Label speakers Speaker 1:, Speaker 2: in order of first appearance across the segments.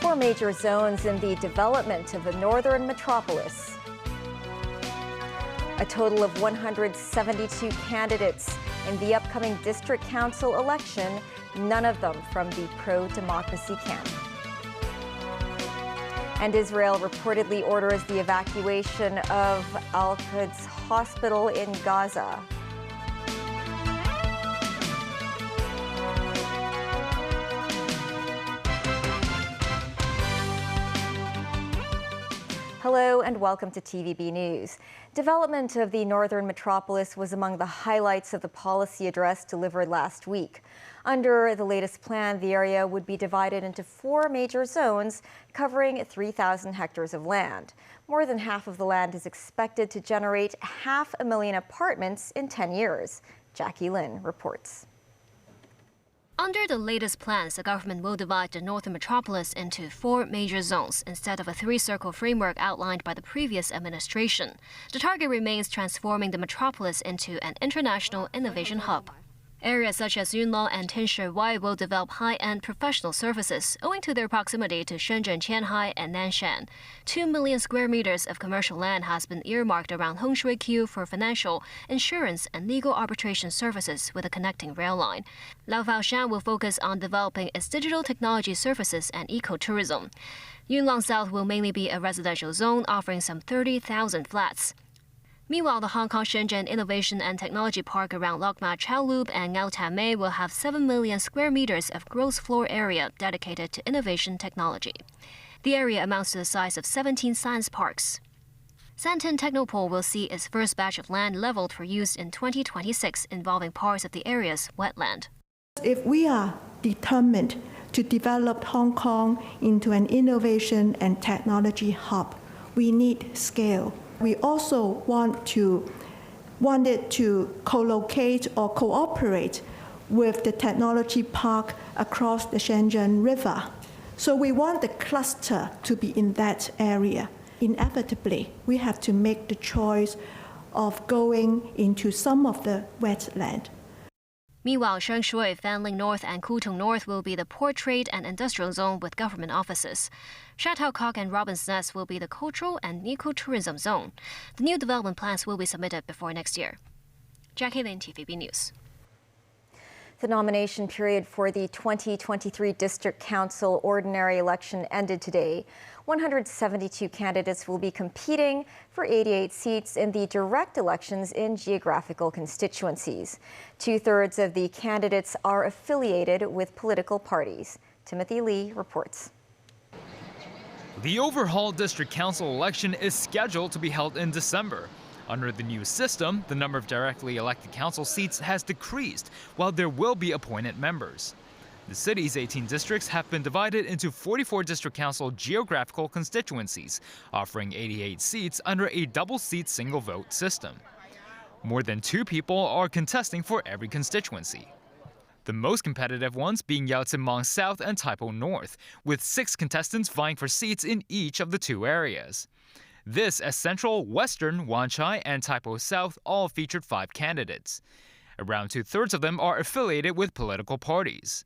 Speaker 1: Four major zones in the development of the northern metropolis. A total of 172 candidates in the upcoming district council election, none of them from the pro-democracy camp. And Israel reportedly orders the evacuation of Al-Quds hospital in Gaza. Hello and welcome to TVB News. Development of the northern metropolis was among the highlights of the policy address delivered last week. Under the latest plan, the area would be divided into four major zones covering 3,000 hectares of land. More than half of the land is expected to generate 500,000 apartments in 10 years. Jackie Lin reports.
Speaker 2: Under the latest plans, the government will divide the northern metropolis into four major zones instead of a three-circle framework outlined by the previous administration. The target remains transforming the metropolis into an international innovation hub. Areas such as Yuen Long and Tin Shui Wai will develop high-end professional services owing to their proximity to Shenzhen, Qianhai, and Nanshan. 2 million square meters of commercial land has been earmarked around Heng Shui Q for financial, insurance, and legal arbitration services with a connecting rail line. Lau Faoshan will focus on developing its digital technology services and ecotourism. Yuen Long South will mainly be a residential zone offering some 30,000 flats. Meanwhile, the Hong Kong-Shenzhen Innovation and Technology Park around Lok Ma Chau Loop and Ngau Tan Mei will have 7 million square meters of gross floor area dedicated to innovation technology. The area amounts to the size of 17 science parks. Santin Technopole will see its first batch of land leveled for use in 2026, involving parts of the area's wetland.
Speaker 3: If we are determined to develop Hong Kong into an innovation and technology hub, we need scale. We also wanted to co-locate or cooperate with the technology park across the Shenzhen River. So we want the cluster to be in that area. Inevitably, we have to make the choice of going into some of the wetland.
Speaker 2: Meanwhile, Sheng Shui, Fanling North, and Kutung North will be the port trade and industrial zone with government offices. Shatao Kok and Robin's Nest will be the cultural and ecotourism zone. The new development plans will be submitted before next year. Jackie Lin, TVB News.
Speaker 1: The nomination period for the 2023 District Council ordinary election ended today. 172 candidates will be competing for 88 seats in the direct elections in geographical constituencies. Two-thirds of the candidates are affiliated with political parties. Timothy Lee reports.
Speaker 4: The overhauled District Council election is scheduled to be held in December. Under the new system, the number of directly elected council seats has decreased, while there will be appointed members. The city's 18 districts have been divided into 44 district council geographical constituencies, offering 88 seats under a double-seat single-vote system. More than 2 people are contesting for every constituency. The most competitive ones being Yau Tsin Mang South and Tai Po North, with 6 contestants vying for seats in each of the 2 areas. This as Central, Western, Wan Chai, and Tai Po South all featured 5 candidates. Around 2/3 of them are affiliated with political parties.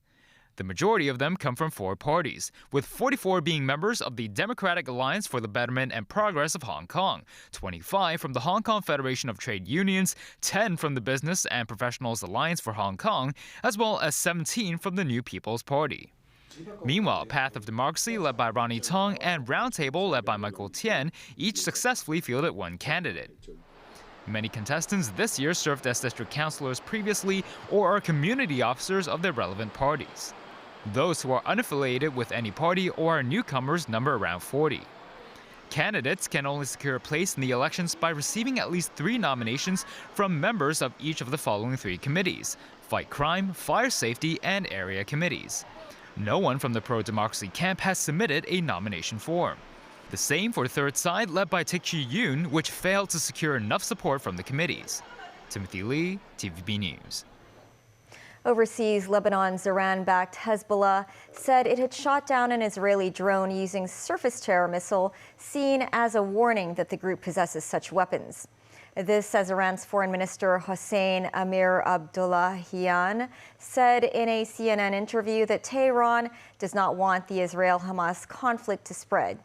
Speaker 4: The majority of them come from 4 parties, with 44 being members of the Democratic Alliance for the Betterment and Progress of Hong Kong, 25 from the Hong Kong Federation of Trade Unions, 10 from the Business and Professionals Alliance for Hong Kong, as well as 17 from the New People's Party. Meanwhile, Path of Democracy, led by Ronnie Tong, and Roundtable, led by Michael Tien, each successfully fielded 1 candidate. Many contestants this year served as district councillors previously or are community officers of their relevant parties. Those who are unaffiliated with any party or are newcomers number around 40. Candidates can only secure a place in the elections by receiving at least 3 nominations from members of each of the following 3 committees: Fight Crime, Fire Safety, and Area Committees. No one from the pro-democracy camp has submitted a nomination form. The same for Third Side, led by Tik Chi Yoon, which failed to secure enough support from the committees. Timothy Lee, TVB News.
Speaker 1: Overseas, Lebanon's Iran-backed Hezbollah said it had shot down an Israeli drone using surface-to-air missile, seen as a warning that the group possesses such weapons. This as Iran's Foreign Minister Hossein Amir Abdullahian said in a CNN interview that Tehran does not want the Israel-Hamas conflict to spread.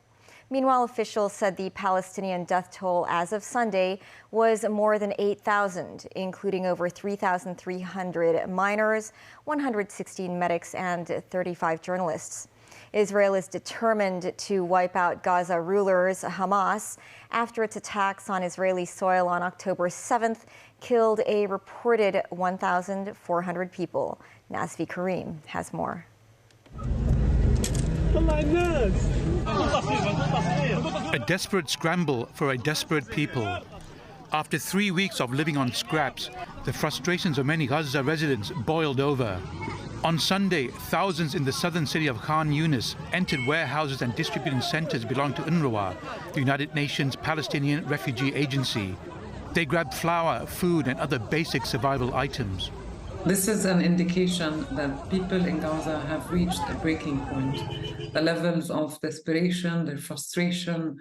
Speaker 1: Meanwhile, officials said the Palestinian death toll as of Sunday was more than 8,000, including over 3,300 miners, 116 medics, and 35 journalists. Israel is determined to wipe out Gaza rulers Hamas after its attacks on Israeli soil on October 7th killed a reported 1,400 people. Nazvi Karim has more.
Speaker 5: A desperate scramble for a desperate people. After 3 weeks of living on scraps, the frustrations of many Gaza residents boiled over. On Sunday, thousands in the southern city of Khan Yunis entered warehouses and distributing centers belonging to UNRWA, the United Nations Palestinian Refugee Agency. They grabbed flour, food, and other basic survival items.
Speaker 6: This is an indication that people in Gaza have reached a breaking point. The levels of desperation, their frustration,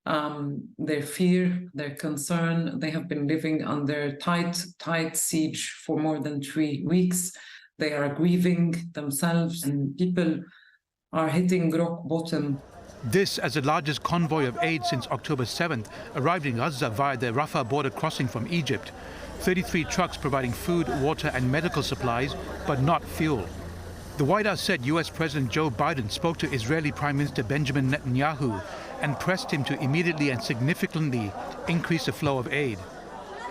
Speaker 6: their fear, their concern, they have been living under tight siege for more than 3 weeks. They are grieving themselves, and people are hitting rock bottom.
Speaker 5: This, as the largest convoy of aid since October 7th, arrived in Gaza via the Rafah border crossing from Egypt. 33 trucks providing food, water, and medical supplies, but not fuel. The White House said US President Joe Biden spoke to Israeli Prime Minister Benjamin Netanyahu and pressed him to immediately and significantly increase the flow of aid.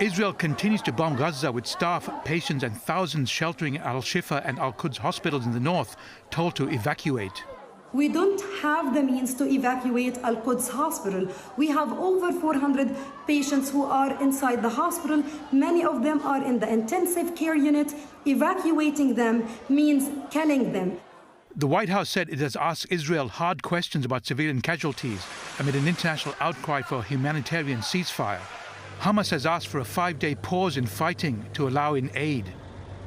Speaker 5: Israel continues to bomb Gaza with staff, patients, and thousands sheltering Al-Shifa and Al-Quds hospitals in the north, told to evacuate.
Speaker 7: We don't have the means to evacuate Al-Quds hospital. We have over 400 patients who are inside the hospital. Many of them are in the intensive care unit. Evacuating them means killing them.
Speaker 5: The White House said it has asked Israel hard questions about civilian casualties amid an international outcry for a humanitarian ceasefire. Hamas has asked for a 5-day pause in fighting to allow in aid.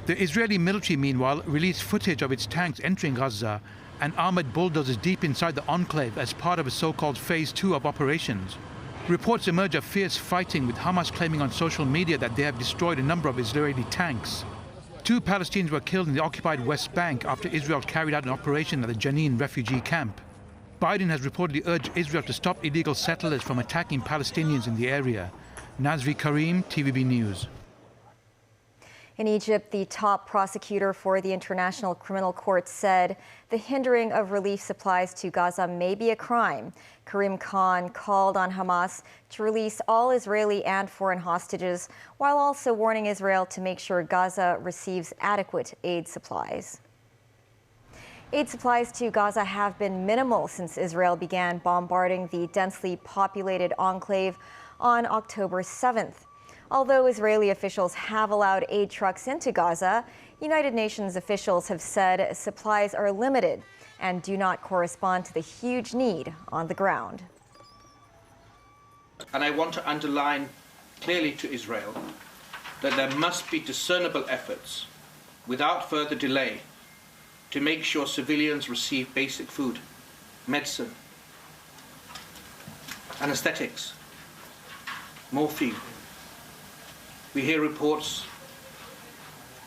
Speaker 5: The Israeli military, meanwhile, released footage of its tanks entering Gaza and armored bulldozers deep inside the enclave as part of a so-called Phase 2 of operations. Reports emerge of fierce fighting, with Hamas claiming on social media that they have destroyed a number of Israeli tanks. 2 Palestinians were killed in the occupied West Bank after Israel carried out an operation at the Jenin refugee camp. Biden has reportedly urged Israel to stop illegal settlers from attacking Palestinians in the area. Nazvi Karim, TVB News.
Speaker 1: In Egypt, the top prosecutor for the International Criminal Court said the hindering of relief supplies to Gaza may be a crime. Karim Khan called on Hamas to release all Israeli and foreign hostages, while also warning Israel to make sure Gaza receives adequate aid supplies. Aid supplies to Gaza have been minimal since Israel began bombarding the densely populated enclave on October 7th. Although Israeli officials have allowed aid trucks into Gaza, United Nations officials have said supplies are limited and do not correspond to the huge need on the ground.
Speaker 8: And I want to underline clearly to Israel that there must be discernible efforts without further delay to make sure civilians receive basic food, medicine, anesthetics, morphine. We hear reports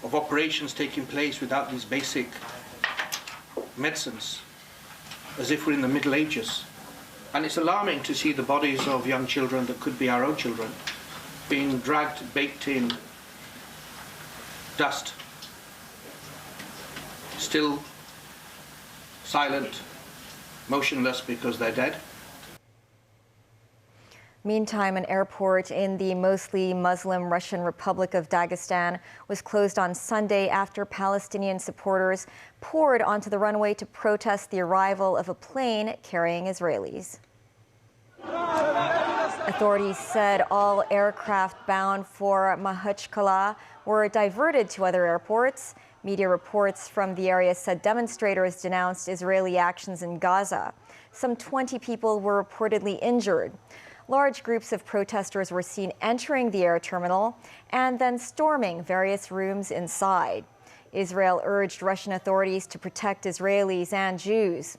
Speaker 8: of operations taking place without these basic medicines, as if we're in the Middle Ages. And it's alarming to see the bodies of young children that could be our own children being dragged, baked in dust, still silent, motionless because they're dead.
Speaker 1: Meantime, an airport in the mostly Muslim Russian Republic of Dagestan was closed on Sunday after Palestinian supporters poured onto the runway to protest the arrival of a plane carrying Israelis. Authorities said all aircraft bound for Makhachkala were diverted to other airports. Media reports from the area said demonstrators denounced Israeli actions in Gaza. Some 20 people were reportedly injured. Large groups of protesters were seen entering the air terminal and then storming various rooms inside. Israel urged Russian authorities to protect Israelis and Jews.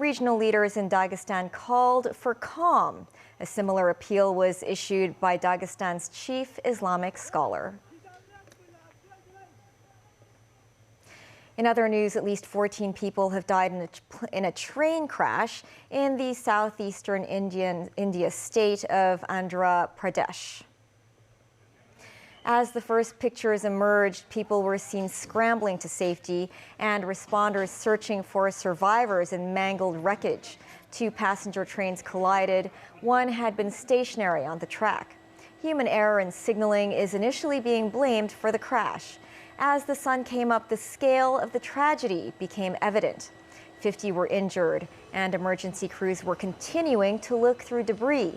Speaker 1: Regional leaders in Dagestan called for calm. A similar appeal was issued by Dagestan's chief Islamic scholar. In other news, at least 14 people have died in a train crash in the southeastern India state of Andhra Pradesh. As the first pictures emerged, people were seen scrambling to safety and responders searching for survivors in mangled wreckage. 2 passenger trains collided. One had been stationary on the track. Human error in signaling is initially being blamed for the crash. As the sun came up, the scale of the tragedy became evident. 50 were injured, and emergency crews were continuing to look through debris.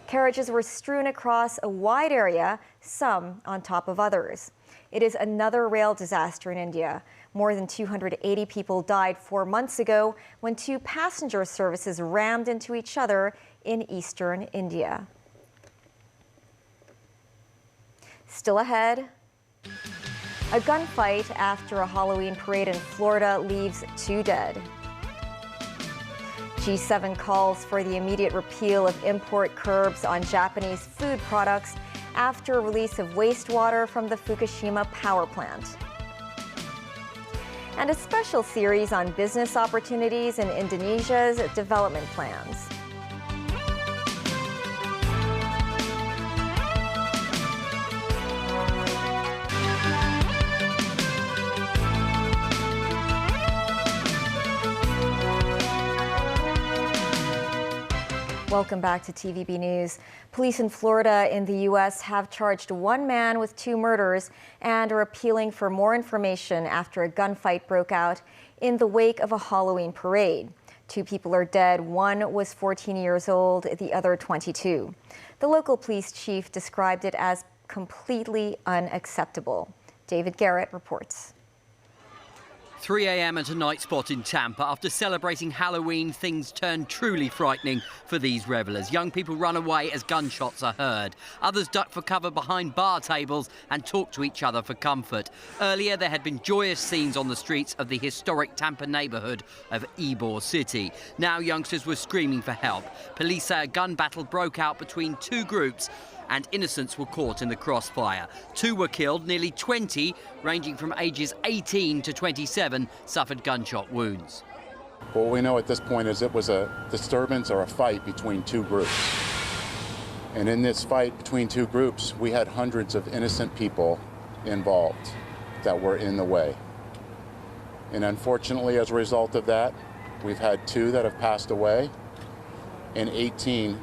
Speaker 1: Carriages were strewn across a wide area, some on top of others. It is another rail disaster in India. More than 280 people died 4 months ago when 2 passenger services rammed into each other in eastern India. Still ahead, a gunfight after a Halloween parade in Florida leaves 2 dead. G7 calls for the immediate repeal of import curbs on Japanese food products after release of wastewater from the Fukushima power plant. And a special series on business opportunities in Indonesia's development plans. Welcome back to TVB News. Police in Florida in the U.S. have charged 1 man with 2 murders and are appealing for more information after a gunfight broke out in the wake of a Halloween parade. 2 people are dead. 1 was 14 years old, the other 22. The local police chief described it as completely unacceptable. David Garrett reports.
Speaker 9: 3 a.m. at a night spot in Tampa. After celebrating Halloween, things turned truly frightening for these revelers. Young people run away as gunshots are heard. Others duck for cover behind bar tables and talk to each other for comfort. Earlier, there had been joyous scenes on the streets of the historic Tampa neighborhood of Ybor City. Now youngsters were screaming for help. Police say a gun battle broke out between 2 groups and innocents were caught in the crossfire. 2 were killed, nearly 20, ranging from ages 18 to 27, suffered gunshot wounds.
Speaker 10: What we know at this point is it was a disturbance or a fight between 2 groups. And in this fight between 2 groups, we had hundreds of innocent people involved that were in the way. And unfortunately, as a result of that, we've had 2 that have passed away and 18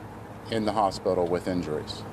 Speaker 10: in the hospital with injuries.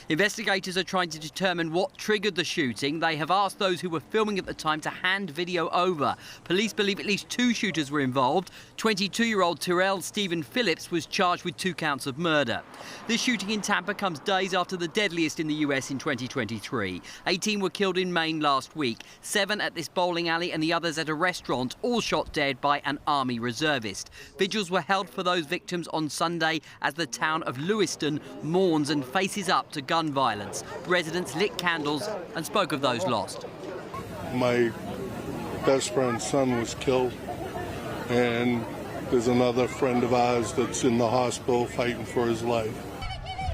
Speaker 9: Investigators are trying to determine what triggered the shooting. They have asked those who were filming at the time to hand video over. Police believe at least 2 shooters were involved. 22-year-old Terrell Stephen Phillips was charged with 2 counts of murder. This shooting in Tampa comes days after the deadliest in the US in 2023. 18 were killed in Maine last week, 7 at this bowling alley and the others at a restaurant, all shot dead by an Army reservist. Vigils were held for those victims on Sunday as the town of Lewiston mourns and faces up to gun violence. Residents lit candles and spoke of those lost.
Speaker 11: My best friend's son was killed, and there's another friend of ours that's in the hospital fighting for his life.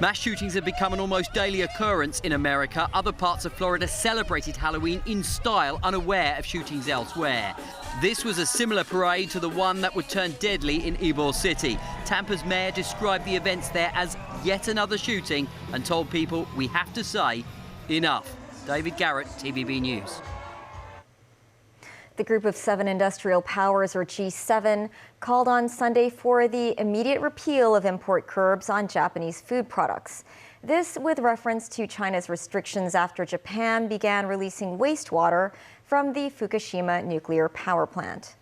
Speaker 9: Mass shootings have become an almost daily occurrence in America. Other parts of Florida celebrated Halloween in style, unaware of shootings elsewhere. This was a similar parade to the one that would turn deadly in Ybor City. Tampa's mayor described the events there as yet another shooting and told people, we have to say, enough. David Garrett, TVB News.
Speaker 1: The Group of 7 Industrial Powers, or G7, called on Sunday for the immediate repeal of import curbs on Japanese food products. This with reference to China's restrictions after Japan began releasing wastewater from the Fukushima nuclear power plant.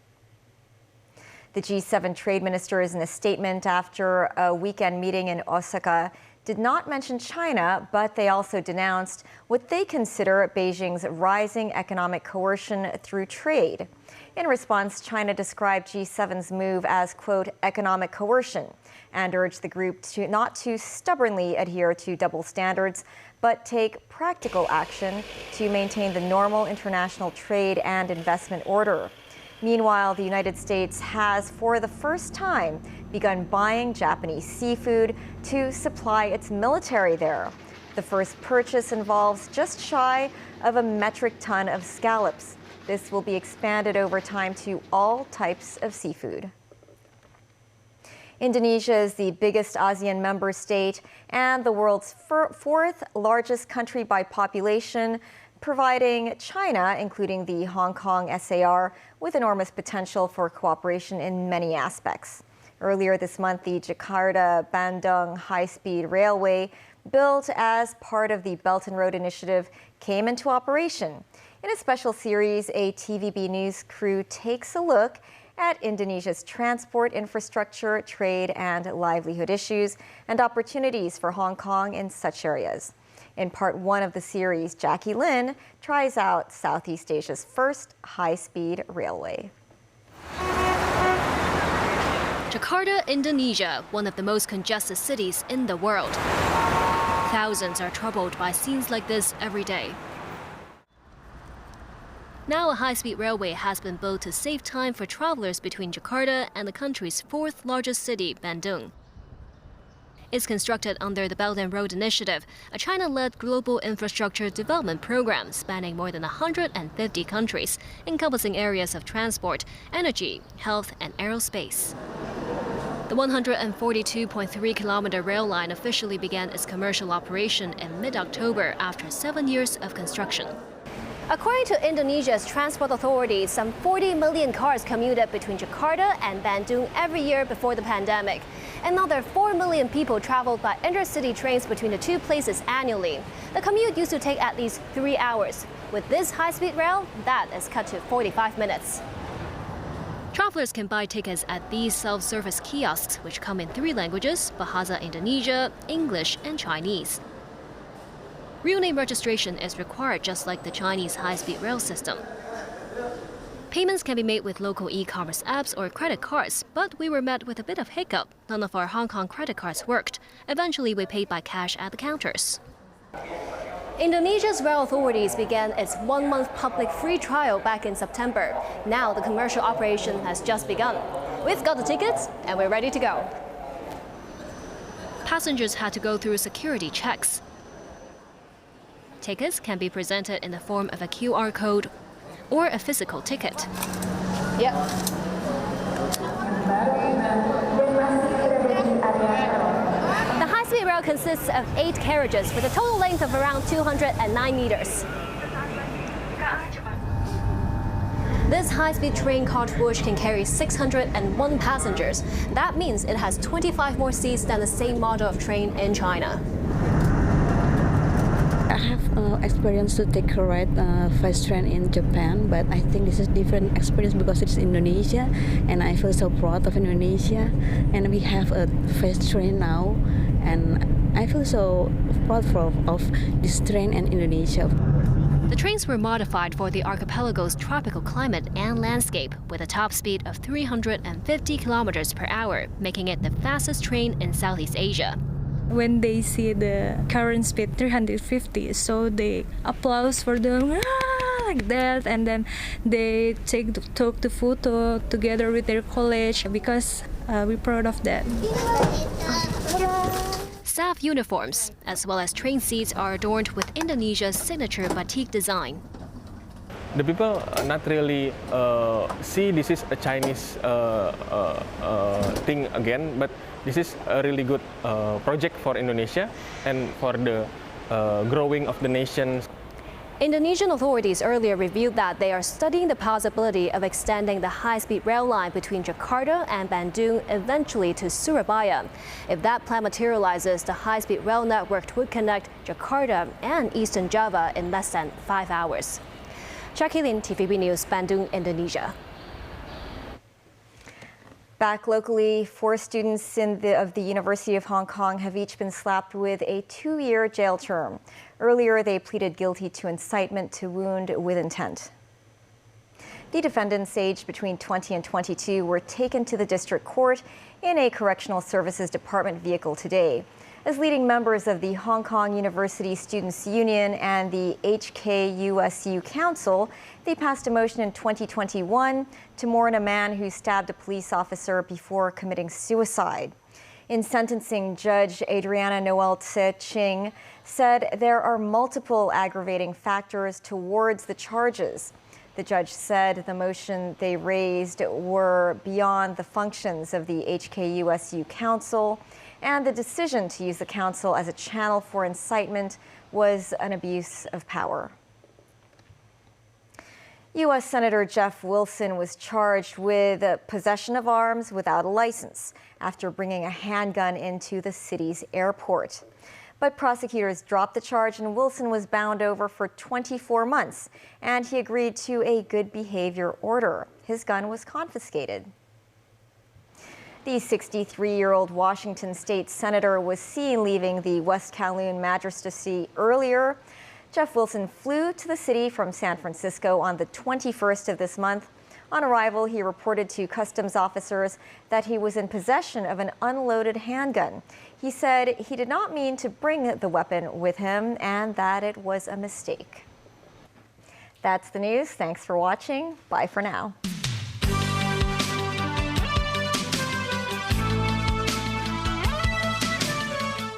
Speaker 1: The G7 trade ministers, in a statement after a weekend meeting in Osaka, did not mention China, but they also denounced what they consider Beijing's rising economic coercion through trade. In response, China described G7's move as, quote, economic coercion, and urged the group not to stubbornly adhere to double standards, but take practical action to maintain the normal international trade and investment order. Meanwhile, the United States has, for the first time, begun buying Japanese seafood to supply its military there. The first purchase involves just shy of a metric ton of scallops. This will be expanded over time to all types of seafood. Indonesia is the biggest ASEAN member state and the world's fourth largest country by population, providing China, including the Hong Kong SAR, with enormous potential for cooperation in many aspects. Earlier this month, the Jakarta-Bandung high-speed railway, built as part of the Belt and Road Initiative, came into operation. In a special series, a TVB News crew takes a look at Indonesia's transport infrastructure, trade and livelihood issues, and opportunities for Hong Kong in such areas. In part one of the series, Jackie Lin tries out Southeast Asia's first high-speed railway.
Speaker 2: Jakarta, Indonesia, one of the most congested cities in the world. Thousands are troubled by scenes like this every day. Now a high-speed railway has been built to save time for travelers between Jakarta and the country's fourth largest city, Bandung. It's constructed under the Belt and Road Initiative, a China-led global infrastructure development program spanning more than 150 countries, encompassing areas of transport, energy, health, and aerospace. The 142.3-kilometer rail line officially began its commercial operation in mid-October after 7 years of construction. According to Indonesia's transport authorities, some 40 million cars commuted between Jakarta and Bandung every year before the pandemic. Another 4 million people traveled by intercity trains between the two places annually. The commute used to take at least 3 hours. With this high-speed rail, that is cut to 45 minutes. Travelers can buy tickets at these self-service kiosks, which come in 3 languages: Bahasa Indonesia, English, and Chinese. Real name registration is required, just like the Chinese high-speed rail system. Payments can be made with local e-commerce apps or credit cards, but we were met with a bit of hiccup. None of our Hong Kong credit cards worked. Eventually, we paid by cash at the counters. Indonesia's rail authorities began its 1-month public free trial back in September. Now the commercial operation has just begun. We've got the tickets and we're ready to go. Passengers had to go through security checks. Tickets can be presented in the form of a QR code or a physical ticket. Yep. The high-speed rail consists of 8 carriages with a total length of around 209 meters. This high-speed train called Rouge can carry 601 passengers. That means it has 25 more seats than the same model of train in China.
Speaker 12: I have experience to take a ride fast train in Japan, but I think this is different experience because it's Indonesia, and I feel so proud of Indonesia. And we have a fast train now, and I feel so proud of this train and Indonesia.
Speaker 2: The trains were modified for the archipelago's tropical climate and landscape, with a top speed of 350 kilometers per hour, making it the fastest train in Southeast Asia.
Speaker 13: When they see the current speed 350, so they applause for them like that, and then they took the photo together with their college because we're proud of that.
Speaker 2: Staff uniforms, as well as train seats, are adorned with Indonesia's signature batik design.
Speaker 14: The people not really see this is a Chinese thing again, but this is a really good project for Indonesia and for the growing of the nation.
Speaker 2: Indonesian authorities earlier revealed that they are studying the possibility of extending the high-speed rail line between Jakarta and Bandung eventually to Surabaya. If that plan materializes, the high-speed rail network would connect Jakarta and Eastern Java in less than 5 hours. Jackie Lin, TVB News, Bandung, Indonesia.
Speaker 1: Back locally, 4 students of the University of Hong Kong have each been slapped with a 2-year jail term. Earlier, they pleaded guilty to incitement to wound with intent. The defendants, aged between 20 and 22, were taken to the district court in a correctional services department vehicle today. as leading members of the Hong Kong University Students' Union and the HKUSU Council, they passed a motion in 2021 to mourn a man who stabbed a police officer before committing suicide. In sentencing, Judge Adriana Noel Tse Ching said there are multiple aggravating factors towards the charges. The judge said the motion they raised were beyond the functions of the HKUSU Council, and the decision to use the council as a channel for incitement was an abuse of power. U.S. Senator Jeff Wilson was charged with possession of arms without a license after bringing a handgun into the city's airport. But prosecutors dropped the charge and Wilson was bound over for 24 months, and he agreed to a good behavior order. His gun was confiscated. The 63-year-old Washington state senator was seen leaving the West Kowloon Magistracy earlier. Jeff Wilson flew to the city from San Francisco on the 21st of this month. On arrival, he reported to customs officers that he was in possession of an unloaded handgun. He said he did not mean to bring the weapon with him and that it was a mistake. That's the news. Thanks for watching. Bye for now.